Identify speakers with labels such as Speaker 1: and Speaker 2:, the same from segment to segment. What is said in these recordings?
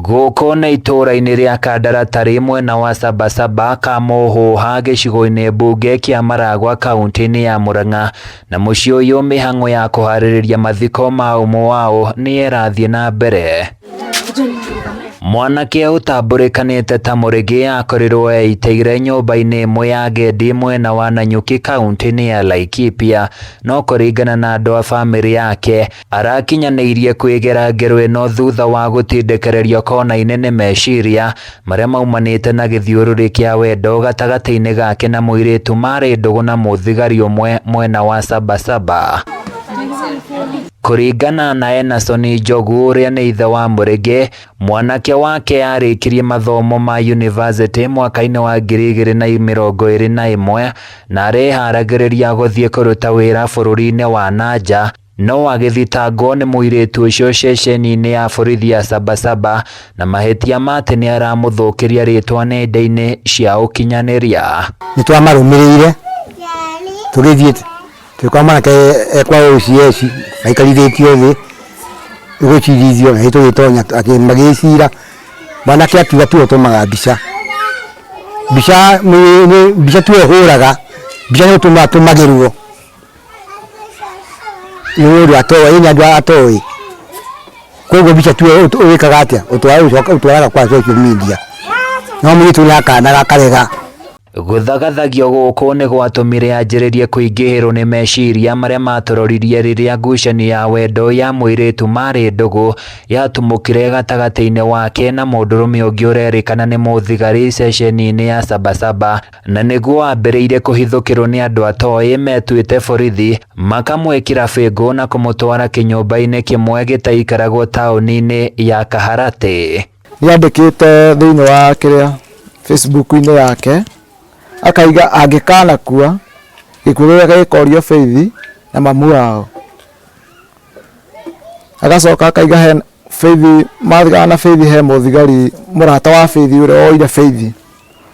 Speaker 1: Guko na itura-ini ria Kandarata mwena wa Sabasaba Kamohuha gicigo-ini mbunge kia Maragwa kaunti-ini ya Murang'a, na mucii uyu mihango ya kuhaririria mathiko ma umwe wao ni irathie na mbere. Mwanake utambulikanite ta Murigi akorirwo eiteire nyumba-ini imwe ya Gendi mwena wa Nanyuki kaunti-ini ya Laikipia, no kuringana na andu a family yake arakinyaniirie kwigera ngero ino thutha wa gutindikirerio kona-ini ni meciria maria maumanite na githiururi kia wendo gatagati-ini gake na muiritu mari ndugu na muthigari umwe mwena wa Sabasaba. Kuringana na Enason Njogu uria ni ithe wa Murigi, mwanake wake arikirie mathomo ma university mwaka-ini wa 2021 na areharagiriria guthie kuruta wira bururi-ini wa nanja, no agithitangwo ni muiritu ucio ceceni-ini ya borithi ya Sabasaba na mahitia mate ni aramuthukiria ritwa nenda-ini cia ukinyaniria.
Speaker 2: Nitwamarumiriire turithie tukama ke ekwa OCS aikarithitio thi gucirithio na itugitonya akimagicira bana kia tuga tu tumaga mbica tu huraga mbica no tumagirwo yuru atoa ina ndu atoi kogo mbica tu wikaga atia utwaraga kwa social media no mwitu na kana gakarega.
Speaker 1: Guthagathagio guku ni gwatumire anjiririe kuingihirwo ni meciria maria matororirie riria ngucanio ya wendo ya muiritu mari ndugu yatumukire gatagati-ini wake na mundurume ungi urerikana ni muthigari ceceni-ini ya Sabasaba, na niguo ambiriire kuhithukirwo ni andu atoi metuite borithi makamwikira bingu na kumutwara kinyumba-ini kimwe gitaikaragwo tauni-ini ya Kaharati.
Speaker 3: Niandikite thiini wa kiria Facebook-ini yake akaiga angikana kua gikuria gikorio Faith na mamu wao, agacoka akaiga he Faith mathigana Faith he muthigari murata wa Faith uria oire Faith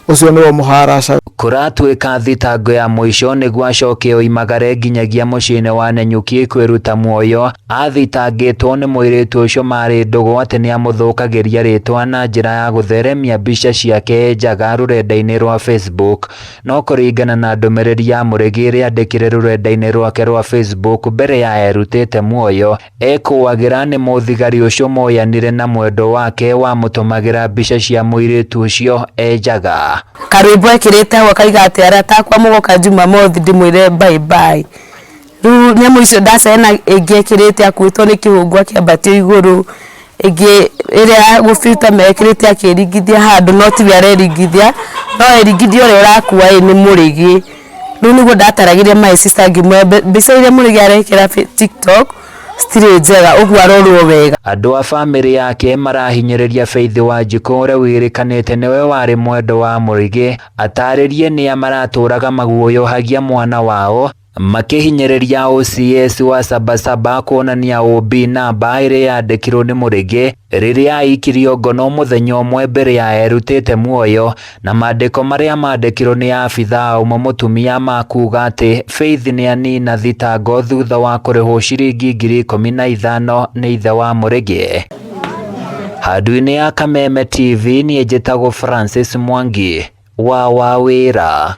Speaker 3: ucio niwo muharaca.
Speaker 1: Kuratuika thitango ya mwisho niguo acoke oimagare nginyagia mucii-ini wa Nanyuki kwiruta muoyo athitangitwo ni muiritu ucio mari ndugu ati ni amuthukagiria ritwa na njira ya gutheremia mbica ciake njaga rurenda-ini rwa Facebook, no kuringana na ndumiriri ya Murigi iri andikire rurenda-ini rwake rwa Facebook mbere ya erutite muoyo ekuagira ni muthigari ucio moyanire na mwendo wake wa mutumagira mbica cia muiritu ucio njaga.
Speaker 4: Karwimbo ekirite wakaiga ati arata kwa mugoka Jumamothi ndimwire bye bye. Riu nyamũ icio ndacena ĩngĩ ekirite akuitwo ni kĩhũngũ akĩambatio igũrũ, ĩngĩ ĩrĩa gũbita mekirite akĩringithia handu no tiwe areringithia no eringithia ũrĩa ũrakua ni Murigi. Riu niguo ndataragirie my sister ngimwe mbica iria Murigi arekĩra TikTok stire njega uguo arorwo wega.
Speaker 1: Andu a family yake marahinyiriria Faith Wanjiku uria wirikanite niwe wari mwendo wa Murigi ataririe ni amaraturaga maguoyohagia mwana wao, makihinyiriria OCS wa Sabasaba kuonania OB namba iria yandikirwo ni Murigi riria aikirio ngono muthenya umwe mbere ya erutite muoyo, na mandiko maria mandikirwo ni abithaa umwe mutumia makuga ati Faith ni anina thitango thutha wa kurihwo ciringi 15,000 ni ithe wa Murigi. Handu-ini ya Kameme TV ni njitagwo Francis Mwangi wa Wawira.